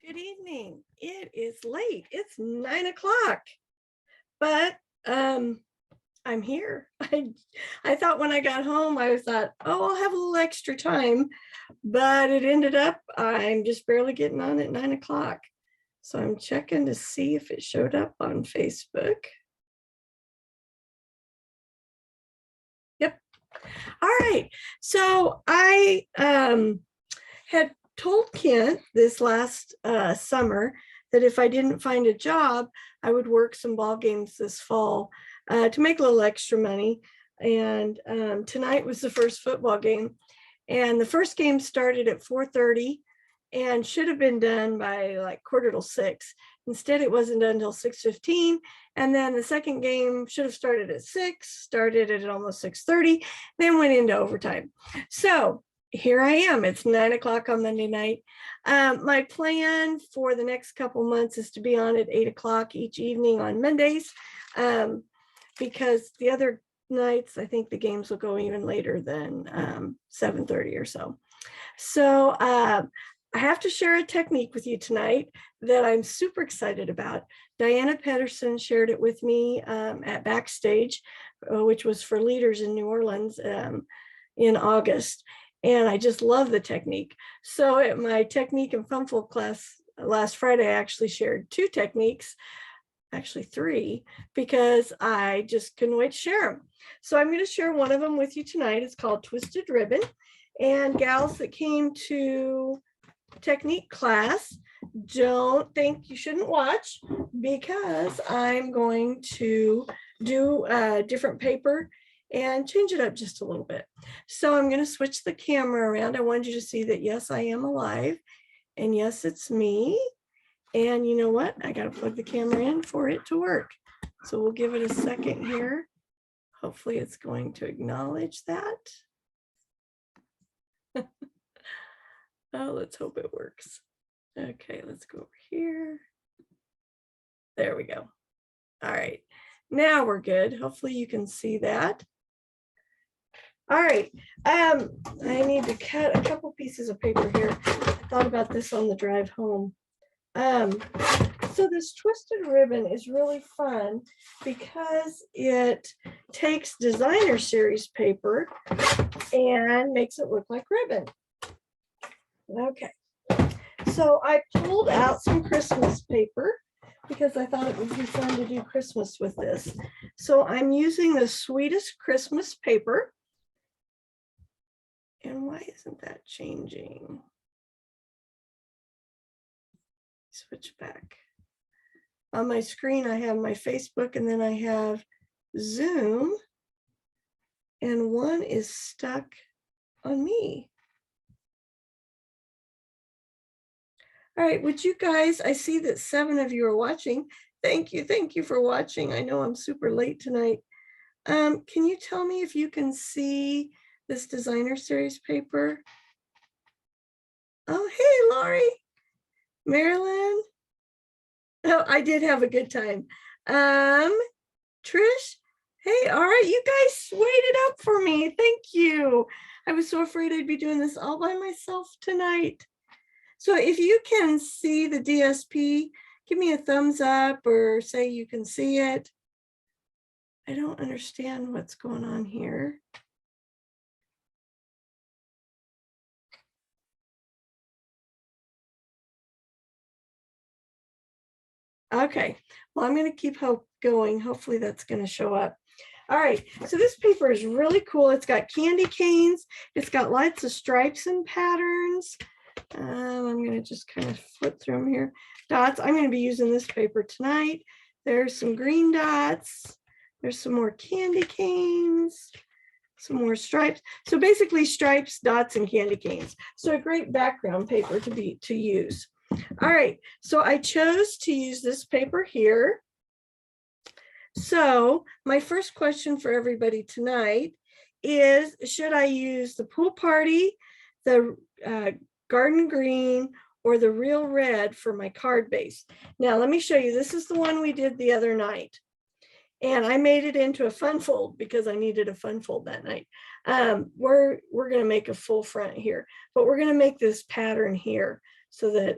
Good evening. It is late. It's 9 o'clock, but I'm here. I thought when I got home, I thought, oh, I'll have a little extra time, but it ended up I'm just barely getting on at 9 o'clock. So I'm checking to see if it showed up on Facebook. Yep. All right. So I had told Kent this last summer that if I didn't find a job, I would work some ball games this fall to make a little extra money. And tonight was the first football game. And the first game started at 4:30 and should have been done by like 5:45. Instead, it wasn't done until 6:15. And then the second game should have started at 6, started at almost 6:30, then went into overtime. So here I am. It's 9 o'clock on Monday night. My plan for the next couple months is to be on at 8 o'clock each evening on Mondays, because the other nights, I think the games will go even later than 7:30 or so. So I have to share a technique with you tonight that I'm super excited about. Diana Pedersen shared it with me at Backstage, which was for leaders in New Orleans in August. And I just love the technique. So at my technique and funfold class last Friday, I actually shared 2 techniques, actually 3, because I just couldn't wait to share them. So I'm going to share one of them with you tonight. It's called Twisted Ribbon. And gals that came to technique class, don't think you shouldn't watch, because I'm going to do a different paper and change it up just a little bit. So I'm going to switch the camera around. I wanted you to see that, yes, I am alive. And yes, it's me. And you know what? I got to plug the camera in for it to work. So we'll give it a second here. Hopefully it's going to acknowledge that. Oh, let's hope it works. Okay, let's go over here. There we go. All right, now we're good. Hopefully you can see that. All right, I need to cut a couple pieces of paper here. I thought about this on the drive home. So this Twisted Ribbon is really fun because it takes designer series paper and makes it look like ribbon. Okay, so I pulled out some Christmas paper because I thought it would be fun to do Christmas with this. So I'm using the Sweetest Christmas paper. And why isn't that changing? Switch back. On my screen, I have my Facebook and then I have Zoom. And one is stuck on me. All right, would you guys, I see that 7 of you are watching. Thank you for watching. I know I'm super late tonight. Can you tell me if you can see this designer series paper? Oh, hey, Laurie, Marilyn. Oh, I did have a good time. Trish, hey, all right, you guys waited up for me. Thank you. I was so afraid I'd be doing this all by myself tonight. So if you can see the DSP, give me a thumbs up or say you can see it. I don't understand what's going on here. Okay, well, I'm going to keep going. Hopefully that's going to show up. All right, so this paper is really cool. It's got candy canes. It's got lots of stripes and patterns. I'm going to just kind of flip through them here. Dots, I'm going to be using this paper tonight. There's some green dots. There's some more candy canes, some more stripes. So basically stripes, dots, and candy canes. So a great background paper to use. All right, so I chose to use this paper here. So my first question for everybody tonight is, should I use the Pool Party, the Garden Green, or the Real Red for my card base? Now let me show you. This is the one we did the other night. And I made it into a fun fold because I needed a fun fold that night. We're going to make a full front here, but we're going to make this pattern here so that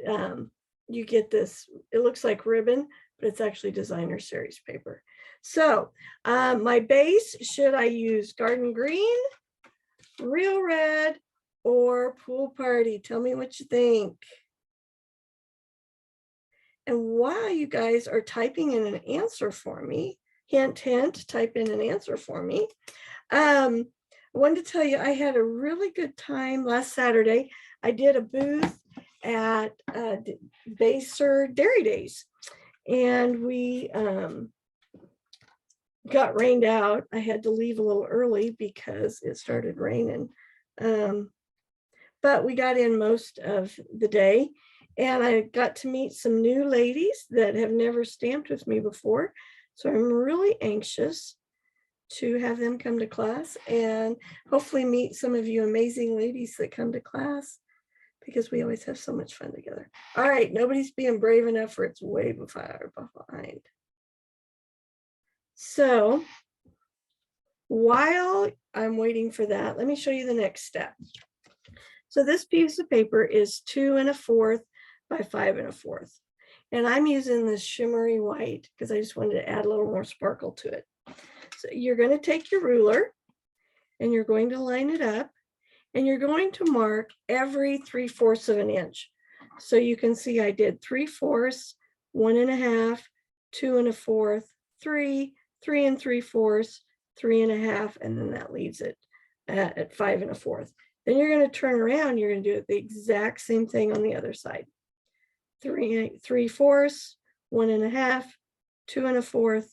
you get this, it looks like ribbon, but it's actually designer series paper. So my base, should I use Garden Green, Real Red, or Pool Party? Tell me what you think. And while you guys are typing in an answer for me, hint, hint, type in an answer for me. I wanted to tell you, I had a really good time last Saturday. I did a booth at Baser Dairy Days, and we got rained out. I had to leave a little early because it started raining. But we got in most of the day, and I got to meet some new ladies that have never stamped with me before. So I'm really anxious to have them come to class and hopefully meet some of you amazing ladies that come to class, because we always have so much fun together. All right, nobody's being brave enough, or it's way behind. So while I'm waiting for that, let me show you the next step. So this piece of paper is 2 1/4 by 5 1/4. And I'm using this shimmery white because I just wanted to add a little more sparkle to it. So you're going to take your ruler and you're going to line it up, and you're going to mark every 3/4 of an inch. So you can see I did 3/4, 1 1/2, 2 1/4, 3, 3 3/4, 3 1/2, and then that leaves it at 5 1/4. Then you're going to turn around, you're going to do it the exact same thing on the other side. 3 3/4, 1 1/2, 2 1/4,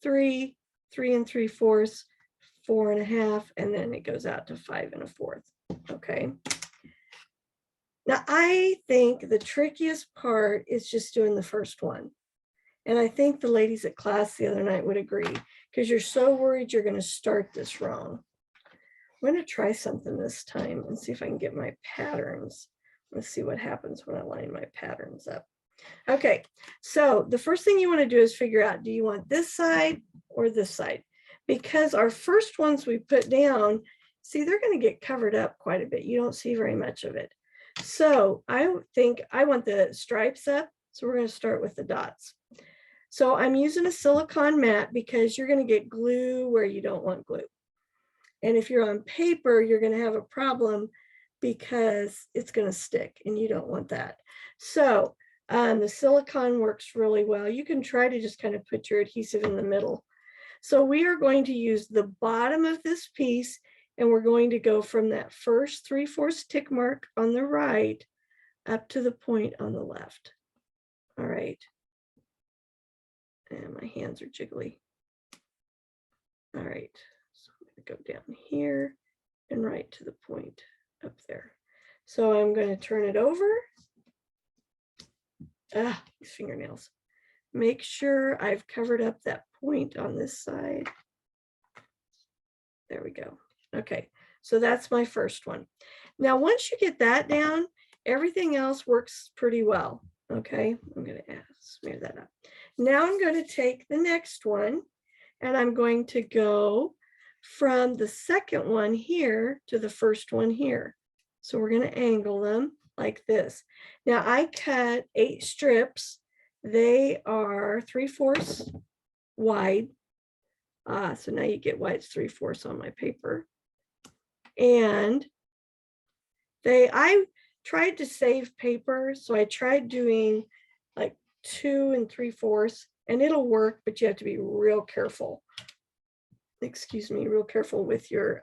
3, 3 3/4, 4 1/2, and then it goes out to 5 1/4. Okay. Now I think the trickiest part is just doing the first one. And I think the ladies at class the other night would agree, because you're so worried you're going to start this wrong. I'm going to try something this time and see if I can get my patterns. Let's see what happens when I line my patterns up. Okay, so the first thing you want to do is figure out, do you want this side or this side? Because our first ones we put down, see, they're going to get covered up quite a bit. You don't see very much of it. So I think I want the stripes up. So we're going to start with the dots. So I'm using a silicone mat because you're going to get glue where you don't want glue. And if you're on paper, you're going to have a problem because it's going to stick, and you don't want that. So the silicone works really well. You can try to just kind of put your adhesive in the middle. So we are going to use the bottom of this piece, and we're going to go from that first 3/4 tick mark on the right up to the point on the left. All right. And my hands are jiggly. All right. So I'm going to go down here and right to the point up there. So I'm going to turn it over. These fingernails. Make sure I've covered up that point on this side. There we go. Okay, so that's my first one. Now, once you get that down, everything else works pretty well. Okay, I'm going to smear that up. Now I'm going to take the next one, and I'm going to go from the second one here to the first one here. So we're going to angle them like this. Now I cut 8 strips. They are 3/4 wide. So now you get why it's 3/4 on my paper. And I tried to save paper, so I tried doing like 2 3/4, and it'll work, but you have to be real careful. Excuse me, real careful with your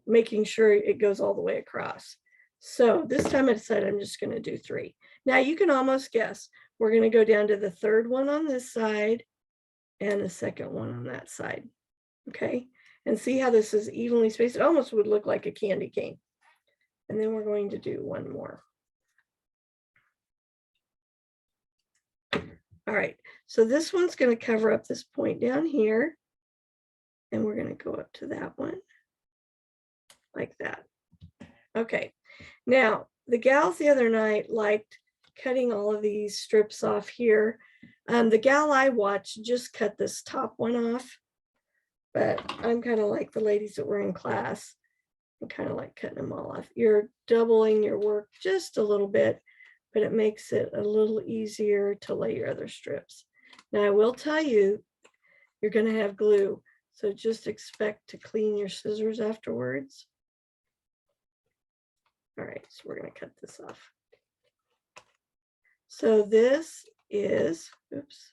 making sure it goes all the way across. So this time I decided I'm just going to do 3. Now you can almost guess. We're going to go down to the third one on this side and the second one on that side. Okay, and see how this is evenly spaced? It almost would look like a candy cane. And then we're going to do one more. All right, so this one's going to cover up this point down here, and we're going to go up to that one like that. Okay, now the gals the other night liked cutting all of these strips off here. The gal I watched just cut this top one off, but I'm kind of like the ladies that were in class. I'm kind of like cutting them all off. You're doubling your work just a little bit, but it makes it a little easier to lay your other strips. Now I will tell you, you're going to have glue, so just expect to clean your scissors afterwards. All right, so we're going to cut this off. So this is, oops,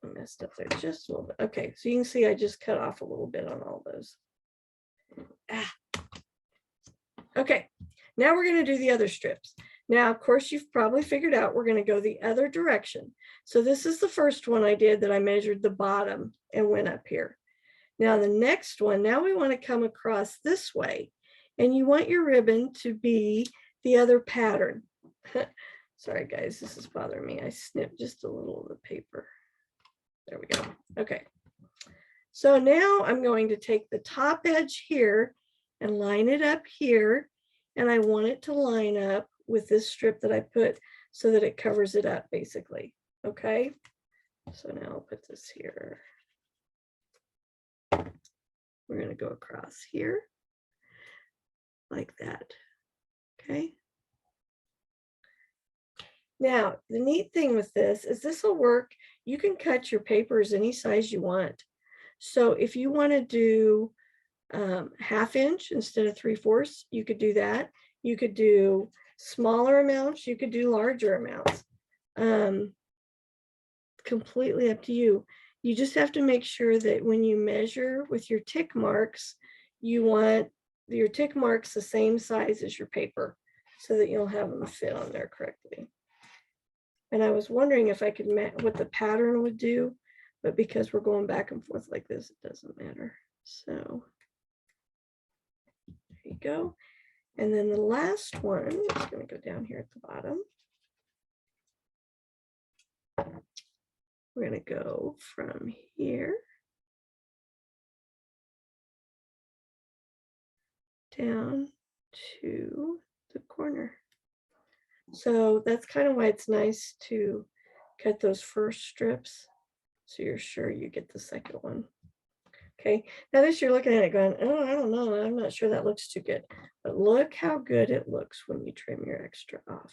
I messed up there just a little bit. Okay, so you can see I just cut off a little bit on all those. Okay, now we're going to do the other strips. Now, of course, you've probably figured out we're going to go the other direction. So this is the first one I did that I measured the bottom and went up here. Now the next one, now we want to come across this way, and you want your ribbon to be the other pattern. Sorry guys, this is bothering me. I snipped just a little of the paper. There we go. Okay. So now I'm going to take the top edge here and line it up here, and I want it to line up with this strip that I put so that it covers it up basically. Okay. So now I'll put this here. We're going to go across here like that. Okay. Now, the neat thing with this is this will work. You can cut your papers any size you want. So if you want to do 1/2 inch instead of 3/4, you could do that. You could do smaller amounts. You could do larger amounts. Completely up to you. You just have to make sure that when you measure with your tick marks, you want your tick marks the same size as your paper so that you'll have them fit on there correctly. And I was wondering if I could what the pattern would do, but because we're going back and forth like this, it doesn't matter. So there you go. And then the last one is going to go down here at the bottom. We're going to go from here down to the corner. So that's kind of why it's nice to cut those first strips so you're sure you get the second one. Okay, now this you're looking at it going, oh, I don't know, I'm not sure that looks too good. But look how good it looks when you trim your extra off.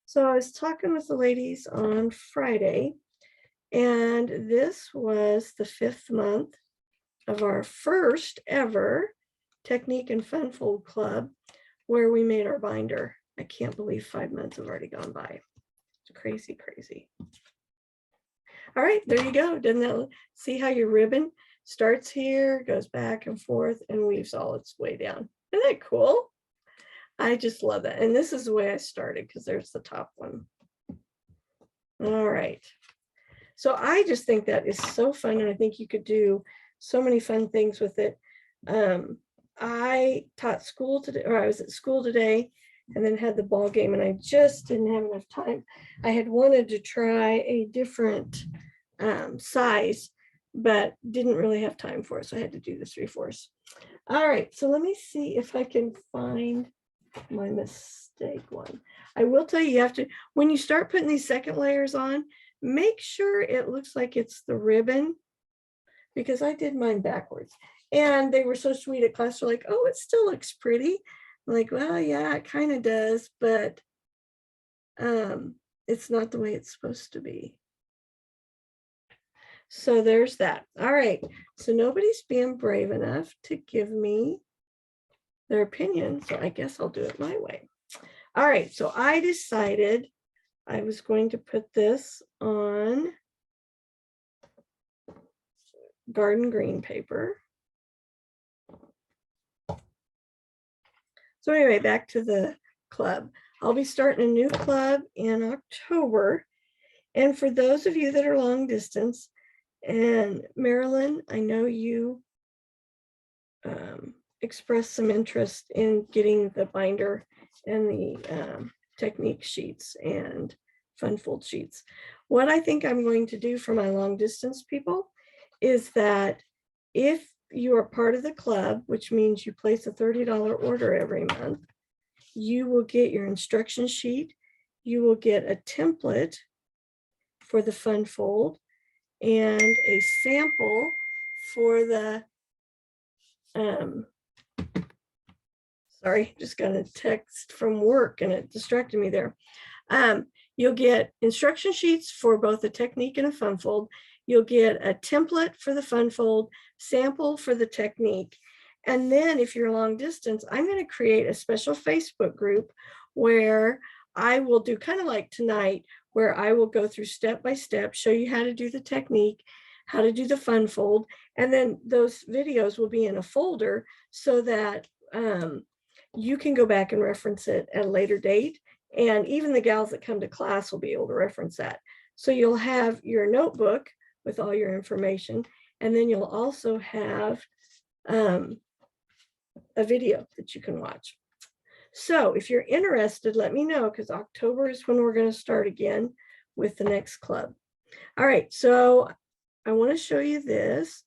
So I was talking with the ladies on Friday, and this was the 5th month of our first ever Technique and Fun Fold Club, where we made our binder. I can't believe 5 months have already gone by. It's crazy, crazy. All right, there you go. Doesn't that see how your ribbon starts here, goes back and forth, and weaves all its way down? Isn't that cool? I just love that. And this is the way I started because there's the top one. All right. So I just think that is so fun, and I think you could do so many fun things with it. I taught school today, or I was at school today, and then had the ball game, and I just didn't have enough time. I had wanted to try a different size, but didn't really have time for it, so I had to do the 3/4. All right, so let me see if I can find my mistake one. I will tell you, you have to, when you start putting these second layers on, make sure it looks like it's the ribbon, because I did mine backwards. And they were so sweet at class. They're like, oh, it still looks pretty. I'm like, well, yeah, it kind of does, but it's not the way it's supposed to be. So there's that. All right. So nobody's being brave enough to give me their opinion. So I guess I'll do it my way. All right. So I decided I was going to put this on garden green paper. So anyway, back to the club. I'll be starting a new club in October. And for those of you that are long distance, and Marilyn, I know you expressed some interest in getting the binder and the technique sheets and fun fold sheets. What I think I'm going to do for my long distance people is that if you are part of the club, which means you place a $30 order every month, you will get your instruction sheet, you will get a template for the fun fold, and a sample for the, sorry, just got a text from work and it distracted me there. You'll get instruction sheets for both a technique and a fun fold. You'll get a template for the fun fold, sample for the technique. And then if you're long distance, I'm going to create a special Facebook group where I will do kind of like tonight, where I will go through step by step, show you how to do the technique, how to do the fun fold. And then those videos will be in a folder so that you can go back and reference it at a later date. And even the gals that come to class will be able to reference that. So you'll have your notebook with all your information. And then you'll also have a video that you can watch. So if you're interested, let me know, because October is when we're going to start again with the next club. All right, so I want to show you this.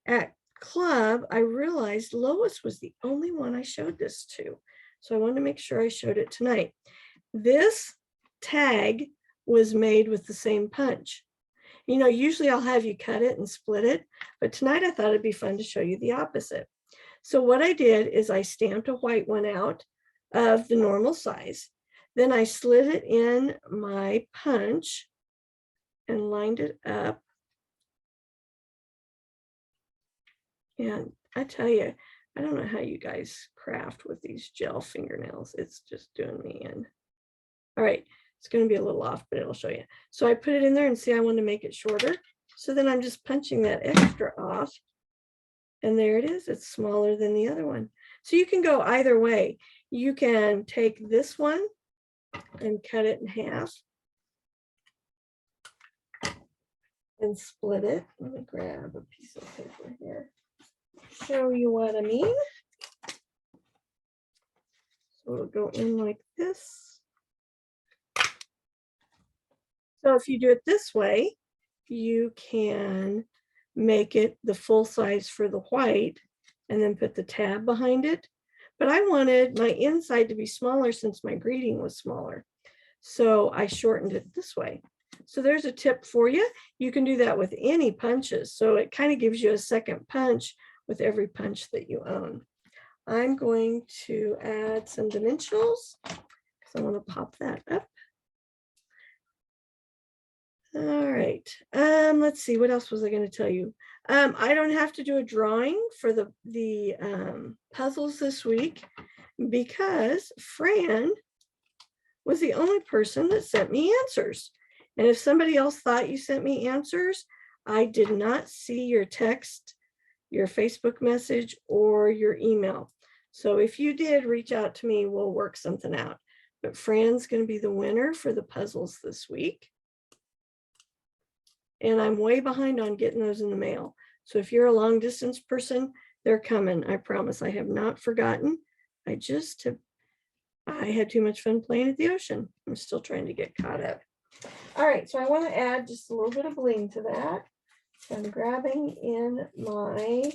At club, I realized Lois was the only one I showed this to. So I wanted to make sure I showed it tonight. This tag was made with the same punch. You know, usually I'll have you cut it and split it, but tonight I thought it'd be fun to show you the opposite. So what I did is I stamped a white one out of the normal size. Then I slid it in my punch and lined it up. And I tell you, I don't know how you guys craft with these gel fingernails. It's just doing me in. All right, it's going to be a little off, but it'll show you. So I put it in there and see, I want to make it shorter. So then I'm just punching that extra off. And there it is. It's smaller than the other one. So you can go either way. You can take this one and cut it in half and split it. Let me grab a piece of paper here. Show you what I mean. So it'll go in like this. So if you do it this way, you can make it the full size for the white and then put the tab behind it. But I wanted my inside to be smaller since my greeting was smaller. So I shortened it this way. So there's a tip for you. You can do that with any punches. So it kind of gives you a second punch with every punch that you own. I'm going to add some dimensionals because I want to pop that up. All right, let's see, what else was I going to tell you? I don't have to do a drawing for the puzzles this week because Fran was the only person that sent me answers. And if somebody else thought you sent me answers, I did not see your text, your Facebook message, or your email. So if you did, reach out to me, we'll work something out. But Fran's going to be the winner for the puzzles this week. And I'm way behind on getting those in the mail. So if you're a long distance person, they're coming. I promise. I have not forgotten. I had too much fun playing at the ocean. I'm still trying to get caught up. All right, so I want to add just a little bit of bling to that. So I'm grabbing in my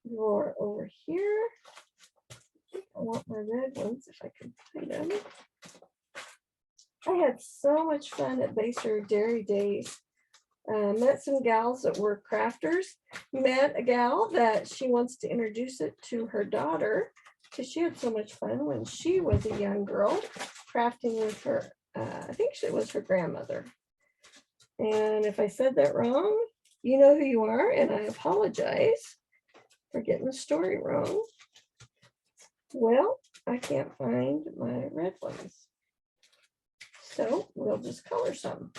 drawer over here. I want my red ones if I can find them. I had so much fun at Baser Dairy Days. Met some gals that were crafters. Met a gal that she wants to introduce it to her daughter because she had so much fun when she was a young girl crafting with her, I think it was her grandmother. And if I said that wrong, you know who you are, and I apologize for getting the story wrong. Well, I can't find my red ones. So we'll just color some.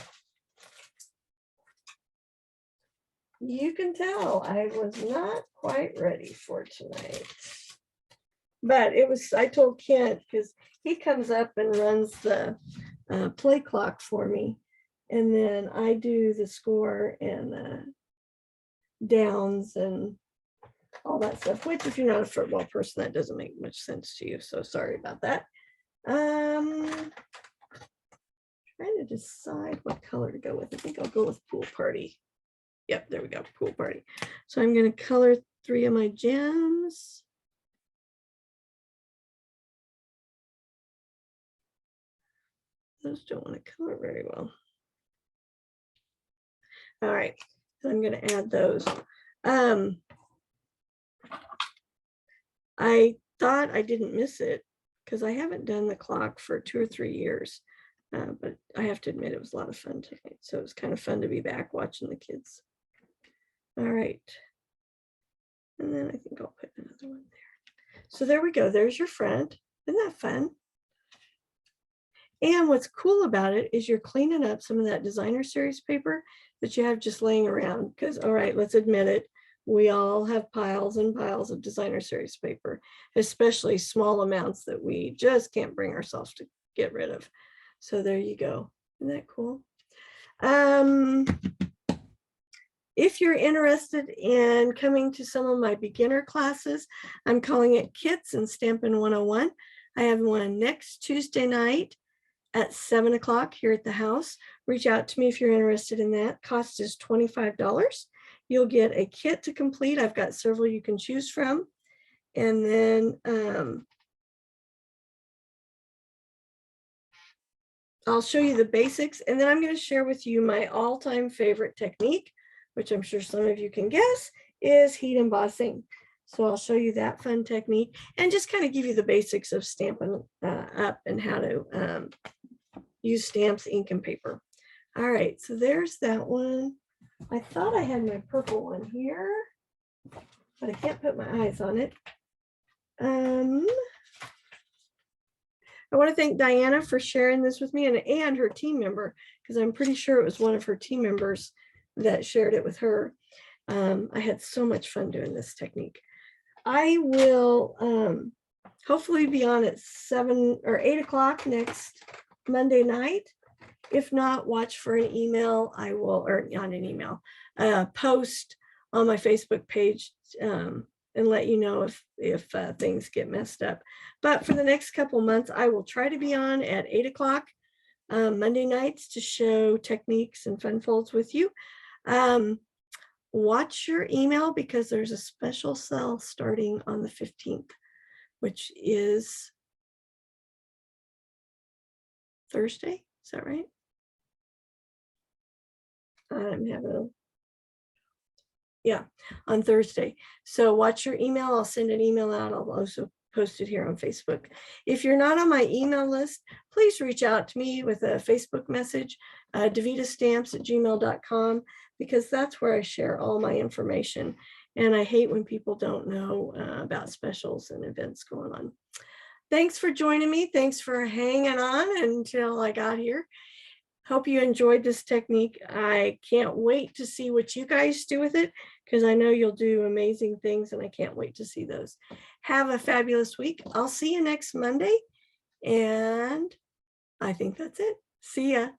You can tell I was not quite ready for tonight. But it was, I told Kent, because he comes up and runs the play clock for me. And then I do the score and downs and all that stuff, which if you're not a football person, that doesn't make much sense to you. So sorry about that. Trying to decide what color to go with. I think I'll go with pool party. Yep, there we go, pool party. So I'm going to color 3 of my gems. Those don't want to color very well. All right, so I'm going to add those. I thought I didn't miss it because I haven't done the clock for 2 or 3 years. But I have to admit it was a lot of fun tonight. So it was kind of fun to be back watching the kids. All right. And then I think I'll put another one there. So there we go. There's your friend. Isn't that fun? And what's cool about it is you're cleaning up some of that designer series paper that you have just laying around. Because, all right, let's admit it, we all have piles and piles of designer series paper, especially small amounts that we just can't bring ourselves to get rid of. So there you go. Isn't that cool? If you're interested in coming to some of my beginner classes, I'm calling it Kits and Stampin' 101. I have one next Tuesday night at 7 o'clock here at the house. Reach out to me if you're interested in that. Cost is $25. You'll get a kit to complete. I've got several you can choose from. And then I'll show you the basics. And then I'm going to share with you my all-time favorite technique, which I'm sure some of you can guess, is heat embossing. So I'll show you that fun technique and just kind of give you the basics of Stampin' Up and how to use stamps, ink, and paper. All right, so there's that one. I thought I had my purple one here, but I can't put my eyes on it. I want to thank Diana for sharing this with me and her team member, because I'm pretty sure it was one of her team members that shared it with her. I had so much fun doing this technique. I will hopefully be on at 7 or 8 o'clock next Monday night. If not, watch for an email. I will, or not an email, post on my Facebook page and let you know if things get messed up. But for the next couple months, I will try to be on at 8 o'clock Monday nights to show techniques and fun folds with you. Watch your email because there's a special sale starting on the 15th, which is Thursday. Is that right? I'm having on Thursday. So watch your email. I'll send an email out. I'll also post it here on Facebook. If you're not on my email list, please reach out to me with a Facebook message, davitastamps@gmail.com, because that's where I share all my information. And I hate when people don't know about specials and events going on. Thanks for joining me. Thanks for hanging on until I got here. Hope you enjoyed this technique. I can't wait to see what you guys do with it, because I know you'll do amazing things and I can't wait to see those. Have a fabulous week. I'll see you next Monday. And I think that's it. See ya.